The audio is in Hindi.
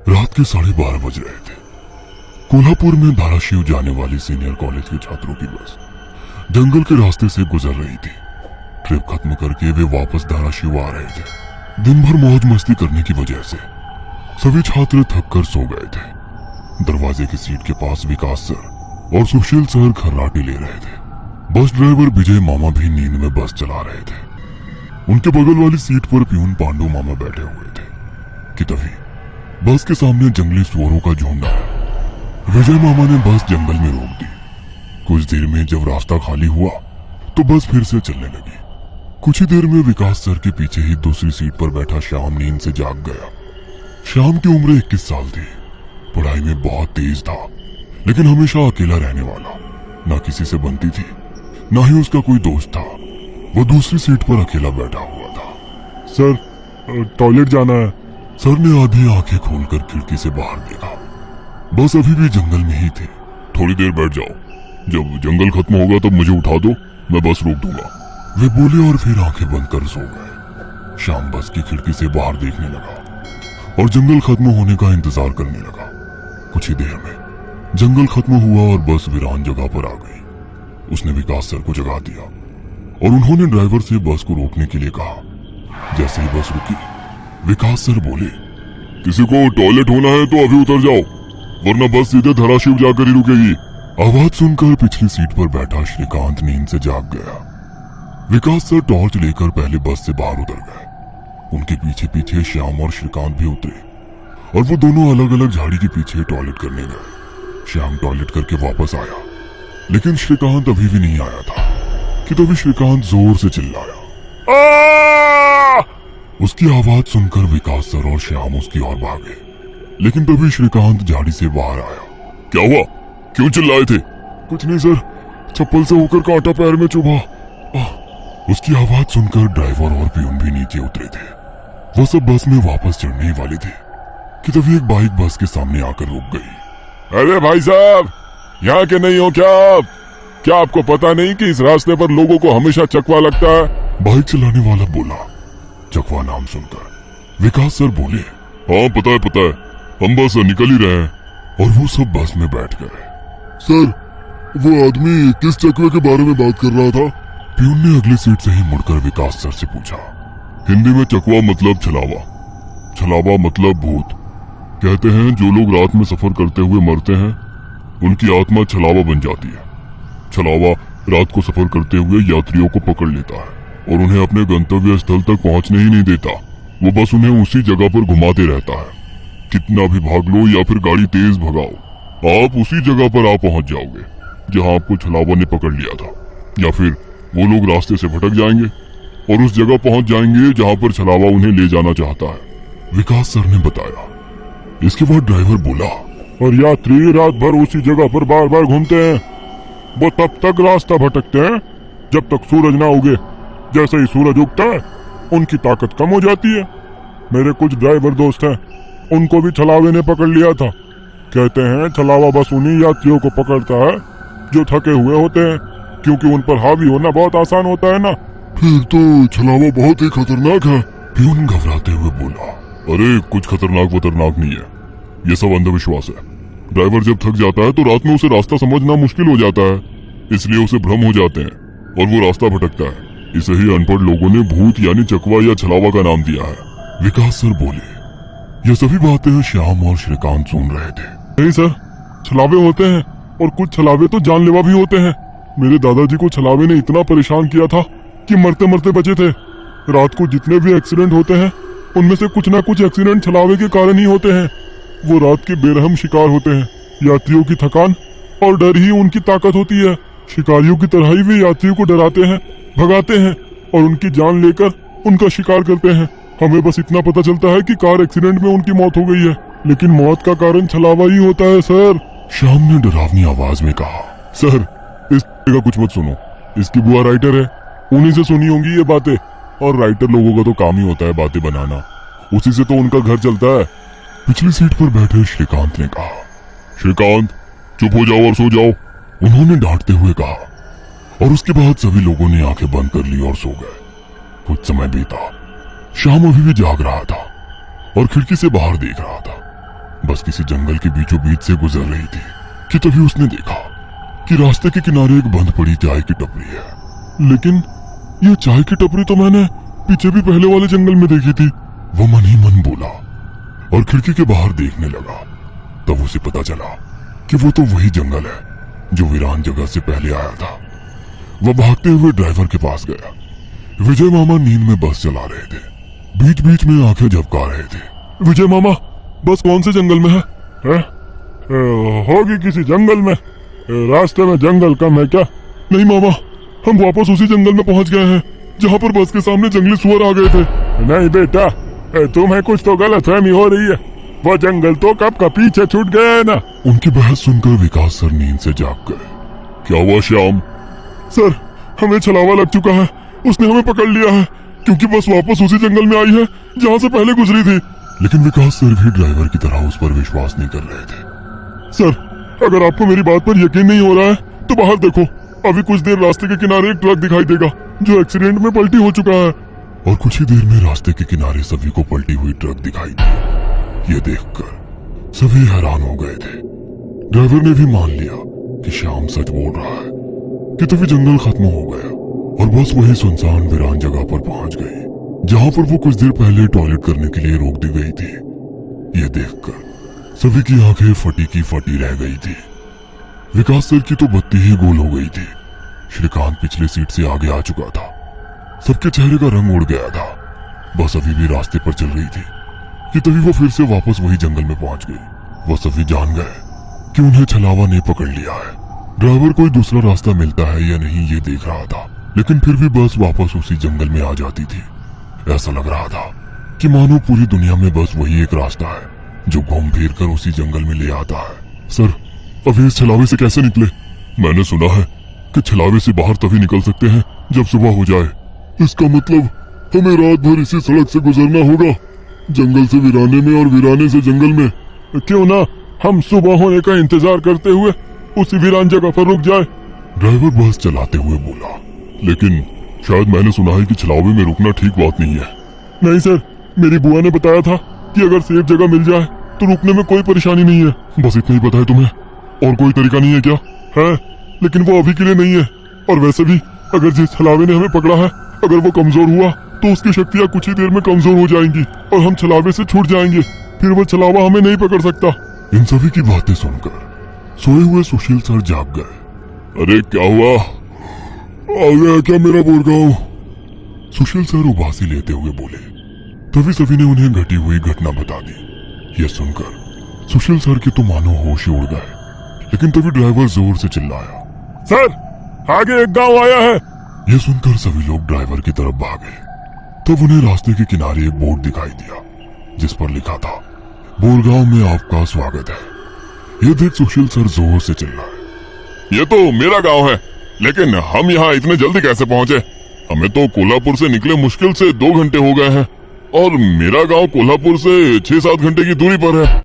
रात के 12:30 बज रहे थे। कोल्हापुर में धाराशिव जाने वाली सीनियर कॉलेज के छात्रों की बस जंगल के रास्ते से गुजर रही थी। ट्रिप खत्म करके वे वापस धाराशिव आ रहे थे। दिन भर मौज मस्ती करने की वजह से सभी छात्र थक कर सो गए थे। दरवाजे की सीट के पास विकास सर और सुशील सर खर्राटे ले रहे थे। बस ड्राइवर विजय मामा भी नींद में बस चला रहे थे। उनके बगल वाली सीट पर प्यून पांडु मामा बैठे हुए थे कि तभी बस के सामने जंगली सुअरों का झुंड आया। विजय मामा ने बस जंगल में रोक दी। कुछ देर में जब रास्ता खाली हुआ तो बस फिर से चलने लगी। कुछ ही देर में विकास सर के पीछे ही दूसरी सीट पर बैठा श्याम नींद से जाग गया। श्याम की उम्र 21 साल थी। पढ़ाई में बहुत तेज था, लेकिन हमेशा अकेला रहने वाला। ना किसी से बनती थी, ना ही उसका कोई दोस्त था। वो दूसरी सीट पर अकेला बैठा हुआ था। सर, टॉयलेट जाना है। सर ने आधी आंखें खोलकर खिड़की से बाहर देखा। बस अभी भी जंगल में ही थे। थोड़ी देर बैठ जाओ, जब जंगल खत्म होगा तब मुझे उठा दो, मैं बस रोक दूंगा। वे बोले और फिर आंखें बंद कर सो गए। श्याम बस की खिड़की से बाहर देखने लगा और जंगल खत्म होने का इंतजार करने लगा। कुछ ही देर में जंगल खत्म हुआ और बस वीरान जगह पर आ गई। उसने विकास सर को जगा दिया और उन्होंने ड्राइवर से बस को रोकने के लिए कहा। जैसे ही बस रुकी, विकास सर बोले, किसी को टॉयलेट होना है तो अभी उतर जाओ, वरना बस सीधे धाराशिव जाकर ही रुकेगी। आवाज सुनकर पिछली सीट पर बैठा श्रीकांत नींद से जाग गया। विकास सर टॉर्च लेकर पहले बस से बाहर उतर गए। उनके पीछे पीछे श्याम और श्रीकांत भी उतरे और वो दोनों अलग अलग झाड़ी के पीछे टॉयलेट करने गए। श्याम टॉयलेट करके वापस आया, लेकिन श्रीकांत अभी भी नहीं आया था कि तभी श्रीकांत जोर से चिल्लाया। उसकी आवाज सुनकर विकास सर और श्याम उसकी ओर भागे, लेकिन तभी श्रीकांत झाड़ी से बाहर आया। क्या हुआ, क्यों चिल्लाए थे? कुछ नहीं सर, चप्पल से होकर कांटा पैर में चुभा। उसकी आवाज सुनकर ड्राइवर और प्यून भी नीचे उतरे थे। वो सब बस में वापस चढ़ने ही वाले थे कि तभी एक बाइक बस के सामने आकर रुक गई। अरे भाई साहब, यहाँ के नहीं हो क्या आप? क्या आपको पता नहीं कि इस रास्ते पर लोगों को हमेशा चकवा लगता है? बाइक चलाने वाला बोला। चकवा नाम सुनकर विकास सर बोले, हाँ पता है, हम बस निकल ही रहे हैं। और वो सब बस में बैठ गए। सर, वो आदमी किस चकवे के बारे में बात कर रहा था? प्यून ने अगली सीट से ही मुड़कर विकास सर से पूछा। हिंदी में चकवा मतलब छलावा, छलावा मतलब भूत। कहते हैं जो लोग रात में सफर करते हुए मरते हैं, उनकी आत्मा छलावा बन जाती है। छलावा रात को सफर करते हुए यात्रियों को पकड़ लेता है और उन्हें अपने गंतव्य स्थल तक पहुंचने ही नहीं देता। वो बस उन्हें उसी जगह पर घुमाते रहता है। कितना भी भाग लो या फिर गाड़ी तेज भगाओ, आप उसी जगह पर आप पहुंच जाओगे जहां आपको छलावा ने पकड़ लिया था। या फिर वो लोग रास्ते से भटक जाएंगे और उस जगह पहुंच जाएंगे जहां पर छलावा उन्हें ले जाना चाहता है, विकास सर ने बताया। इसके बाद ड्राइवर बोला, और यात्री रात भर उसी जगह पर बार बार घूमते हैं। वो तब तक रास्ता भटकते हैं जब तक सूरज ना उगे। जैसे ही सूरज उगता है, उनकी ताकत कम हो जाती है। मेरे कुछ ड्राइवर दोस्त हैं, उनको भी छलावे ने पकड़ लिया था। कहते हैं छलावा बस उन्हीं यात्रियों को पकड़ता है जो थके हुए होते हैं, क्योंकि उन पर हावी होना बहुत आसान होता है ना। फिर तो छलावा बहुत ही खतरनाक है, प्यून घबराते हुए बोला। अरे कुछ खतरनाक नहीं है, ये सब अंधविश्वास है। ड्राइवर जब थक जाता है तो रात में उसे रास्ता समझना मुश्किल हो जाता है, इसलिए उसे भ्रम हो जाते हैं और वो रास्ता भटकता है। इसे ही अनपढ़ लोगों ने भूत यानी चकवा या छलावा का नाम दिया है। विकास सर बोले। ये सभी बातें श्याम और श्रीकांत सुन रहे थे। नहीं सर, छलावे होते हैं और कुछ छलावे तो जानलेवा भी होते हैं। मेरे दादाजी को छलावे ने इतना परेशान किया था कि मरते मरते बचे थे। रात को जितने भी एक्सीडेंट होते हैं, उनमें से कुछ ना कुछ एक्सीडेंट छलावे के कारण ही होते हैं। वो रात के बेरहम शिकार होते हैं। यात्रियों की थकान और डर ही उनकी ताकत होती है। शिकारियों की तरह ही वे यात्रियों को डराते हैं, भगाते हैं और उनकी जान लेकर उनका शिकार करते हैं। हमें बस इतना पता चलता है कि कार एक्सीडेंट में उनकी मौत हो गई है, लेकिन मौत का कारण छलावा ही होता है सर। श्याम ने डरावनी आवाज में कहा। सर, इस का कुछ मत सुनो, इसकी बुआ राइटर है, उन्हीं से सुनी होंगी ये बातें। और राइटर लोगों का तो काम ही होता है बातें बनाना, उसी से तो उनका घर चलता है। पिछली सीट पर बैठे श्रीकांत ने कहा। श्रीकांत, चुप हो जाओ और सो जाओ, उन्होंने डांटते हुए कहा। और उसके बाद सभी लोगों ने आंखें बंद कर ली और सो गए। कुछ समय बीता। श्याम अभी भी जाग रहा था और खिड़की से बाहर देख रहा था। बस किसी जंगल के बीचों बीच से गुजर रही थी कि तभी उसने देखा कि रास्ते के किनारे एक बंद पड़ी चाय की टपरी है। लेकिन ये चाय की टपरी तो मैंने पीछे भी पहले वाले जंगल में देखी थी। वो मन ही मन बोला और खिड़की के बाहर देखने लगा। तब उसे पता चला कि वो तो वही जंगल है जो वीरान जगह से पहले आया था। वह भागते हुए ड्राइवर के पास गया। विजय मामा नींद में बस चला रहे थे। बीच बीच में आंखें झपका रहे थे। विजय मामा, बस कौन से जंगल में है? होगी किसी जंगल में। रास्ते में जंगल कम है क्या? नहीं मामा, हम वापस उसी जंगल में पहुंच गए हैं जहां पर बस के सामने जंगली सुअर आ गए थे। नहीं बेटा, तुम्हें कुछ तो गलतफहमी हो रही है। वो जंगल तो कब का पीछे छूट गया है ना। उनकी बहस सुनकर विकास सर नींद से जाग गए। क्या हुआ श्याम? सर, हमें छलावा लग चुका है। उसने हमें पकड़ लिया है क्योंकि बस वापस उसी जंगल में आई है जहां से पहले गुजरी थी। लेकिन विकास सर भी ड्राइवर की तरह उस पर विश्वास नहीं कर रहे थे। सर, अगर आपको मेरी बात पर यकीन नहीं हो रहा है तो बाहर देखो। अभी कुछ देर रास्ते के किनारे एक ट्रक दिखाई देगा जो एक्सीडेंट में पलटी हो चुका है। और कुछ ही देर में रास्ते के किनारे सभी को पलटी हुई ट्रक दिखाई दी। ये देखकर सभी हैरान हो गए थे। ड्राइवर ने भी मान लिया कि श्याम सच बोल रहा है कि तभी जंगल खत्म हो गया और बस वही सुनसान वीरान जगह पर पहुंच गई जहां पर वो कुछ देर पहले टॉयलेट करने के लिए रोक दी गई थी। ये देखकर सभी की आंखें फटी की फटी रह गई थी। विकास सर की तो बत्ती ही गोल हो गई थी। श्रीकांत पिछले सीट से आगे आ चुका था। सबके चेहरे का रंग उड़ गया था। बस अभी भी रास्ते पर चल रही थी कि तभी वो फिर से वापस वही जंगल में पहुंच गई। वो सभी जान गए कि उन्हें छलावा ने पकड़ लिया है। ड्राइवर कोई दूसरा रास्ता मिलता है या नहीं ये देख रहा था, लेकिन फिर भी बस वापस उसी जंगल में आ जाती थी। ऐसा लग रहा था कि मानो पूरी दुनिया में बस वही एक रास्ता है जो घूम फिर कर उसी जंगल में ले आता है। सर, अभी इस छलावे से कैसे निकले? मैंने सुना है कि छलावे से बाहर तभी निकल सकते हैं जब सुबह हो जाए। इसका मतलब हमें रात भर इसी सड़क से गुजरना होगा, जंगल से वीराने में और वीराने से जंगल में। क्यों ना हम सुबह होने का इंतजार करते हुए उसी वीरान जगह पर रुक जाए। ड्राइवर बस चलाते हुए बोला। लेकिन शायद मैंने सुना है कि छलावे में रुकना ठीक बात नहीं है। नहीं सर, मेरी बुआ ने बताया था कि अगर सेफ जगह मिल जाए तो रुकने में कोई परेशानी नहीं है। बस इतना ही पता है तुम्हें? और कोई तरीका नहीं है क्या? है, लेकिन वो अभी के लिए नहीं है। और वैसे भी अगर जिस छलावे ने हमें पकड़ा है अगर वो कमजोर हुआ तो उसकी शक्तियाँ कुछ ही देर में कमजोर हो जाएंगी और हम छलावे से छूट जाएंगे। फिर वो छलावा हमें नहीं पकड़ सकता। इन सभी की बातें सुनकर सोए हुए सुशील सर जाग गए। अरे क्या हुआ? आ गया क्या मेरा बोरगांव? सुशील सर उबासी लेते हुए बोले। तभी सभी ने उन्हें घटी हुई घटना बता दी। ये सुनकर सुशील सर के तो मानो होश ही उड़ गए। लेकिन तभी ड्राइवर जोर से चिल्लाया, सर, आगे एक गांव आया है। ये सुनकर सभी लोग ड्राइवर की तरफ भागे। तब उन्हें रास्ते के किनारे एक बोर्ड दिखाई दिया जिस पर लिखा था, बोरगांव में आपका स्वागत है। ये देख सुशील सर जोर से चिल्लाए, ये तो मेरा गांव है, लेकिन हम यहाँ इतने जल्दी कैसे पहुँचे? हमें तो कोल्हापुर से निकले मुश्किल से 2 घंटे हो गए हैं और मेरा गांव कोल्हापुर से 6-7 घंटे की दूरी पर है।